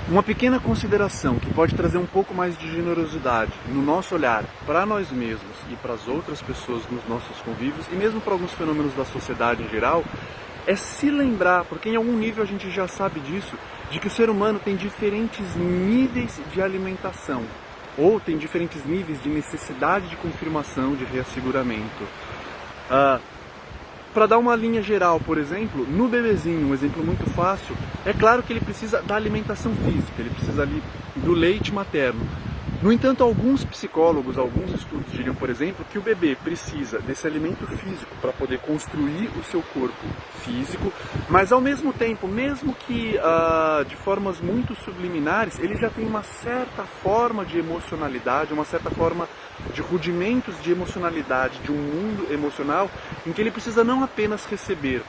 Uma pequena consideração que pode trazer um pouco mais de generosidade no nosso olhar para nós mesmos e para as outras pessoas nos nossos convívios e mesmo para alguns fenômenos da sociedade em geral, é se lembrar, porque em algum nível a gente já sabe disso, de que o ser humano tem diferentes níveis de alimentação ou tem diferentes níveis de necessidade de confirmação, de reasseguramento. Para dar uma linha geral, por exemplo, no bebezinho, um exemplo muito fácil, é claro que ele precisa da alimentação física, ele precisa ali do leite materno. No entanto, alguns psicólogos, alguns estudos diriam, por exemplo, que o bebê precisa desse alimento físico para poder construir o seu corpo físico, mas ao mesmo tempo, mesmo que de formas muito subliminares, ele já tem uma certa forma de emocionalidade, uma certa forma de rudimentos de emocionalidade, de um mundo emocional, em que ele precisa não apenas receber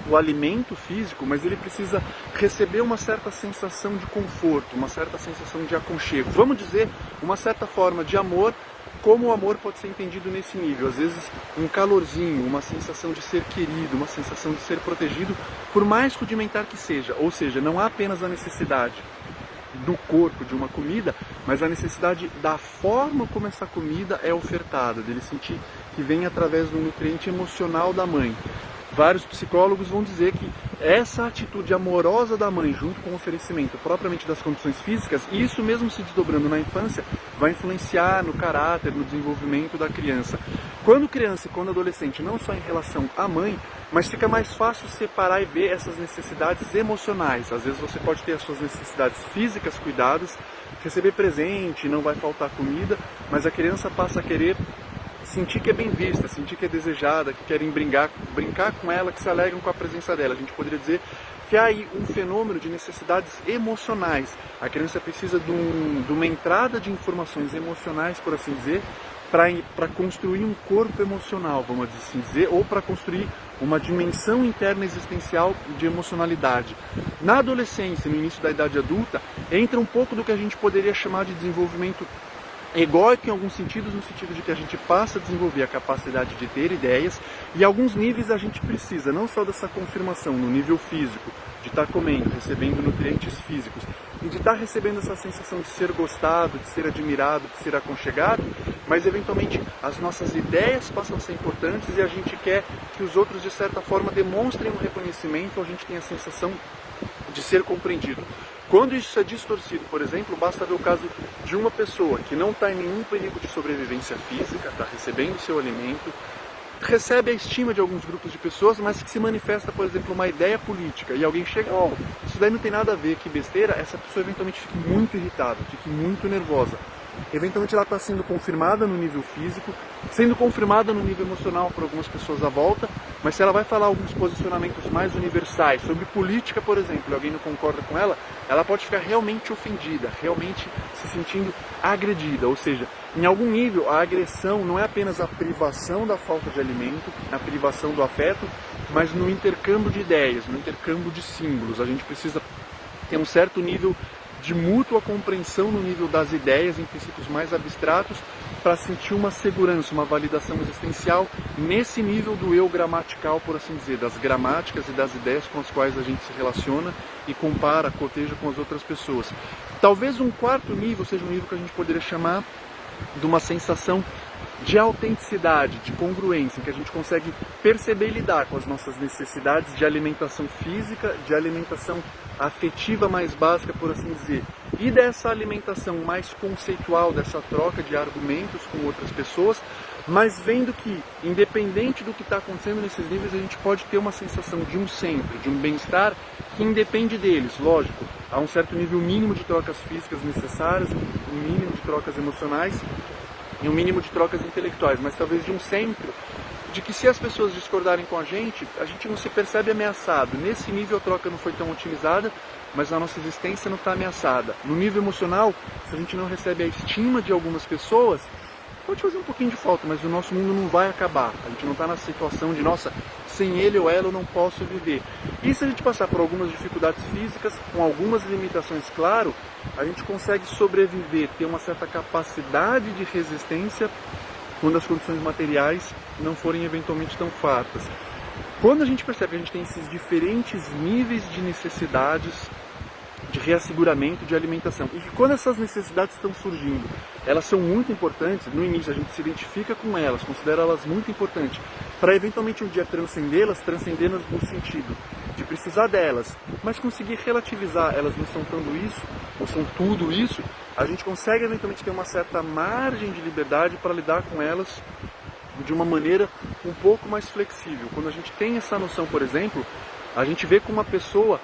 o alimento físico, mas ele precisa receber uma certa sensação de conforto, uma certa sensação de aconchego. Vamos dizer, uma certa forma de amor, como o amor pode ser entendido nesse nível. Às vezes, um calorzinho, uma sensação de ser querido, uma sensação de ser protegido, por mais rudimentar que seja. Ou seja, não há apenas a necessidade do corpo, de uma comida, mas a necessidade da forma como essa comida é ofertada, dele sentir que vem através do nutriente emocional da mãe. Vários psicólogos vão dizer que essa atitude amorosa da mãe, junto com o oferecimento propriamente das condições físicas, e isso mesmo se desdobrando na infância, vai influenciar no caráter, no desenvolvimento da criança. Quando criança e quando adolescente, não só em relação à mãe, mas fica mais fácil separar e ver essas necessidades emocionais. Às vezes você pode ter as suas necessidades físicas cuidadas, receber presente, não vai faltar comida, mas a criança passa a querer sentir que é bem vista, sentir que é desejada, que querem brincar com ela, que se alegram com a presença dela. A gente poderia dizer que há aí um fenômeno de necessidades emocionais. A criança precisa de uma entrada de informações emocionais, por assim dizer, para construir um corpo emocional, vamos assim dizer, ou para construir uma dimensão interna existencial de emocionalidade. Na adolescência, no início da idade adulta, entra um pouco do que a gente poderia chamar de desenvolvimento egóico em alguns sentidos, no sentido de que a gente passa a desenvolver a capacidade de ter ideias e em alguns níveis a gente precisa não só dessa confirmação no nível físico, de estar comendo, recebendo nutrientes físicos e de estar recebendo essa sensação de ser gostado, de ser admirado, de ser aconchegado, mas eventualmente as nossas ideias passam a ser importantes e a gente quer que os outros de certa forma demonstrem um reconhecimento, a gente tem a sensação de ser compreendido. Quando isso é distorcido, por exemplo, basta ver o caso de uma pessoa que não está em nenhum perigo de sobrevivência física, está recebendo seu alimento, recebe a estima de alguns grupos de pessoas, mas que se manifesta, por exemplo, uma ideia política, e alguém chega, isso daí não tem nada a ver, que besteira, essa pessoa eventualmente fica muito irritada, fica muito nervosa. Eventualmente ela está sendo confirmada no nível físico, sendo confirmada no nível emocional por algumas pessoas à volta, mas se ela vai falar alguns posicionamentos mais universais sobre política, por exemplo, e alguém não concorda com ela, ela pode ficar realmente ofendida, realmente se sentindo agredida. Ou seja, em algum nível a agressão não é apenas a privação da falta de alimento, a privação do afeto, mas no intercâmbio de ideias, no intercâmbio de símbolos. A gente precisa ter um certo nível de mútua compreensão no nível das ideias, em princípios mais abstratos, para sentir uma segurança, uma validação existencial nesse nível do eu gramatical, por assim dizer, das gramáticas e das ideias com as quais a gente se relaciona e compara, coteja com as outras pessoas. Talvez um quarto nível seja um nível que a gente poderia chamar de uma sensação de autenticidade, de congruência, em que a gente consegue perceber e lidar com as nossas necessidades de alimentação física, de alimentação afetiva mais básica, por assim dizer, e dessa alimentação mais conceitual, dessa troca de argumentos com outras pessoas, mas vendo que, independente do que está acontecendo nesses níveis, a gente pode ter uma sensação de um centro, de um bem-estar que independe deles. Lógico, há um certo nível mínimo de trocas físicas necessárias, um mínimo de trocas emocionais e um mínimo de trocas intelectuais, mas talvez de um centro de que se as pessoas discordarem com a gente não se percebe ameaçado. Nesse nível a troca não foi tão otimizada, mas a nossa existência não está ameaçada. No nível emocional, se a gente não recebe a estima de algumas pessoas, pode fazer um pouquinho de falta, mas o nosso mundo não vai acabar. A gente não está na situação de, nossa, sem ele ou ela eu não posso viver. E se a gente passar por algumas dificuldades físicas, com algumas limitações, claro, a gente consegue sobreviver, ter uma certa capacidade de resistência quando as condições materiais não forem eventualmente tão fartas. Quando a gente percebe que a gente tem esses diferentes níveis de necessidades de reasseguramento, de alimentação. E que quando essas necessidades estão surgindo, elas são muito importantes, no início a gente se identifica com elas, considera elas muito importantes, para eventualmente um dia transcendê-las no sentido de precisar delas, mas conseguir relativizar, elas não são tanto isso, ou são tudo isso, a gente consegue eventualmente ter uma certa margem de liberdade para lidar com elas de uma maneira um pouco mais flexível. Quando a gente tem essa noção, por exemplo, a gente vê como uma pessoa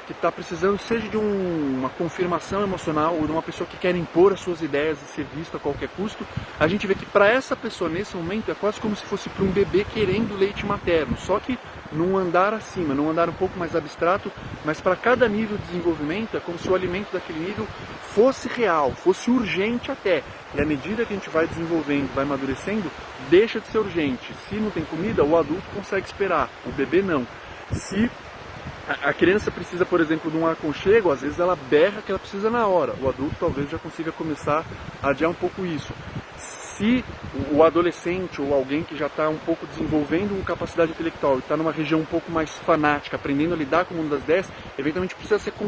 que está precisando, seja de uma confirmação emocional ou de uma pessoa que quer impor as suas ideias e ser vista a qualquer custo, a gente vê que para essa pessoa nesse momento é quase como se fosse para um bebê querendo leite materno, só que num andar acima, num andar um pouco mais abstrato, mas para cada nível de desenvolvimento é como se o alimento daquele nível fosse real, fosse urgente até. E à medida que a gente vai desenvolvendo, vai amadurecendo, deixa de ser urgente. Se não tem comida, o adulto consegue esperar, o bebê não. Se a criança precisa, por exemplo, de um aconchego, às vezes ela berra que ela precisa na hora. O adulto talvez já consiga começar a adiar um pouco isso. Se o adolescente ou alguém que já está um pouco desenvolvendo uma capacidade intelectual e está numa região um pouco mais fanática, aprendendo a lidar com o mundo das ideias, eventualmente precisa ser que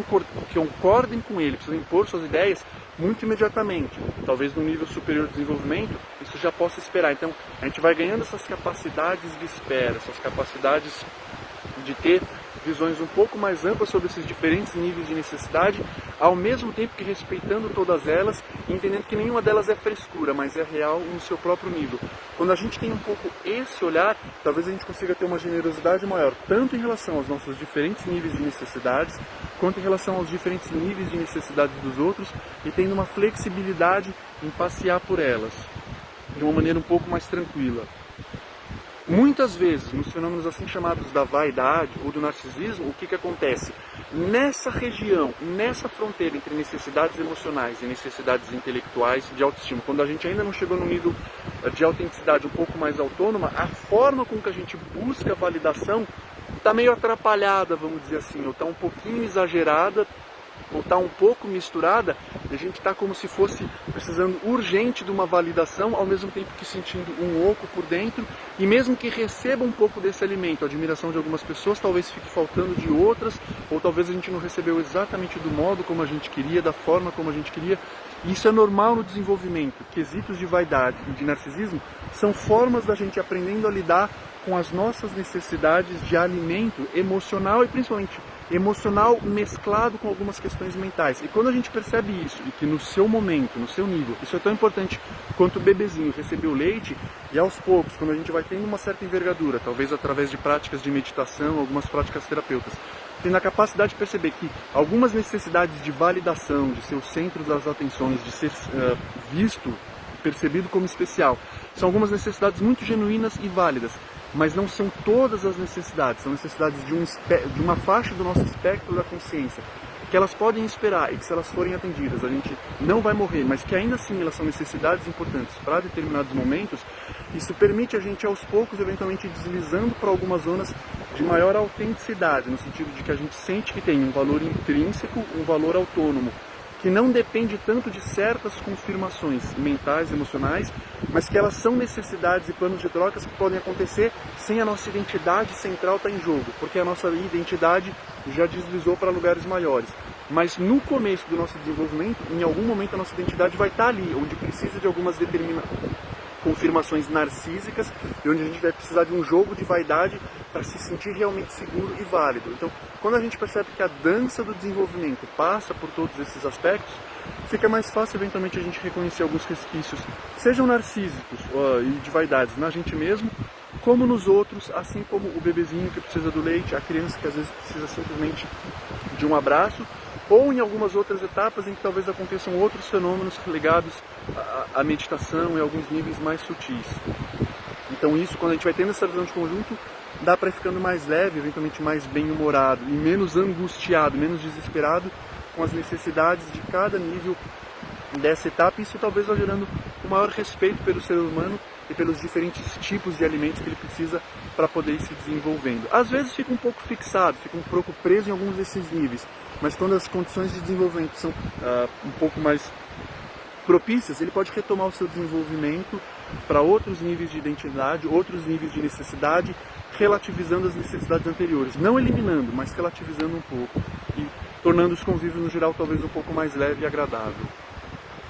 concordem com ele, precisa impor suas ideias muito imediatamente. Talvez no nível superior de desenvolvimento isso já possa esperar. Então a gente vai ganhando essas capacidades de espera, essas capacidades de ter visões um pouco mais amplas sobre esses diferentes níveis de necessidade, ao mesmo tempo que respeitando todas elas, entendendo que nenhuma delas é frescura, mas é real no seu próprio nível. Quando a gente tem um pouco esse olhar, talvez a gente consiga ter uma generosidade maior, tanto em relação aos nossos diferentes níveis de necessidades, quanto em relação aos diferentes níveis de necessidades dos outros, e tendo uma flexibilidade em passear por elas, de uma maneira um pouco mais tranquila. Muitas vezes, nos fenômenos assim chamados da vaidade ou do narcisismo, o que acontece? Nessa região, nessa fronteira entre necessidades emocionais e necessidades intelectuais de autoestima, quando a gente ainda não chegou no nível de autenticidade um pouco mais autônoma, a forma com que a gente busca a validação está meio atrapalhada, vamos dizer assim, ou está um pouquinho exagerada, ou está um pouco misturada, e a gente está como se fosse precisando urgente de uma validação, ao mesmo tempo que sentindo um oco por dentro, e mesmo que receba um pouco desse alimento, a admiração de algumas pessoas talvez fique faltando de outras, ou talvez a gente não recebeu exatamente do modo como a gente queria, da forma como a gente queria. E isso é normal no desenvolvimento. Quesitos de vaidade e de narcisismo são formas da gente aprendendo a lidar com as nossas necessidades de alimento emocional e principalmente emocional mesclado com algumas questões mentais. E quando a gente percebe isso, e que no seu momento, no seu nível, isso é tão importante quanto o bebezinho receber o leite, e aos poucos, quando a gente vai tendo uma certa envergadura, talvez através de práticas de meditação, algumas práticas terapeutas, tendo a capacidade de perceber que algumas necessidades de validação, de ser o centro das atenções, de ser visto, percebido como especial, são algumas necessidades muito genuínas e válidas, mas não são todas as necessidades, são necessidades de uma faixa do nosso espectro da consciência, que elas podem esperar e que se elas forem atendidas a gente não vai morrer, mas que ainda assim elas são necessidades importantes para determinados momentos. Isso permite a gente aos poucos eventualmente ir deslizando para algumas zonas de maior autenticidade, no sentido de que a gente sente que tem um valor intrínseco, um valor autônomo, que não depende tanto de certas confirmações mentais, emocionais, mas que elas são necessidades e planos de trocas que podem acontecer sem a nossa identidade central estar em jogo, porque a nossa identidade já deslizou para lugares maiores. Mas no começo do nosso desenvolvimento, em algum momento a nossa identidade vai estar ali, onde precisa de algumas confirmações narcísicas e onde a gente vai precisar de um jogo de vaidade para se sentir realmente seguro e válido. Então, quando a gente percebe que a dança do desenvolvimento passa por todos esses aspectos, fica mais fácil eventualmente a gente reconhecer alguns resquícios, sejam narcísicos e de vaidades na gente mesmo, como nos outros, assim como o bebezinho que precisa do leite, a criança que às vezes precisa simplesmente de um abraço, ou em algumas outras etapas em que talvez aconteçam outros fenômenos ligados à meditação e alguns níveis mais sutis. Então isso, quando a gente vai tendo essa visão de conjunto, dá para ir ficando mais leve, eventualmente mais bem-humorado e menos angustiado, menos desesperado com as necessidades de cada nível dessa etapa. Isso talvez vai gerando um maior respeito pelo ser humano e pelos diferentes tipos de alimentos que ele precisa para poder ir se desenvolvendo. Às vezes fica um pouco fixado, fica um pouco preso em alguns desses níveis, mas quando as condições de desenvolvimento são um pouco mais propícias, ele pode retomar o seu desenvolvimento para outros níveis de identidade, outros níveis de necessidade, relativizando as necessidades anteriores, não eliminando, mas relativizando um pouco e tornando os convívios no geral talvez um pouco mais leve e agradável.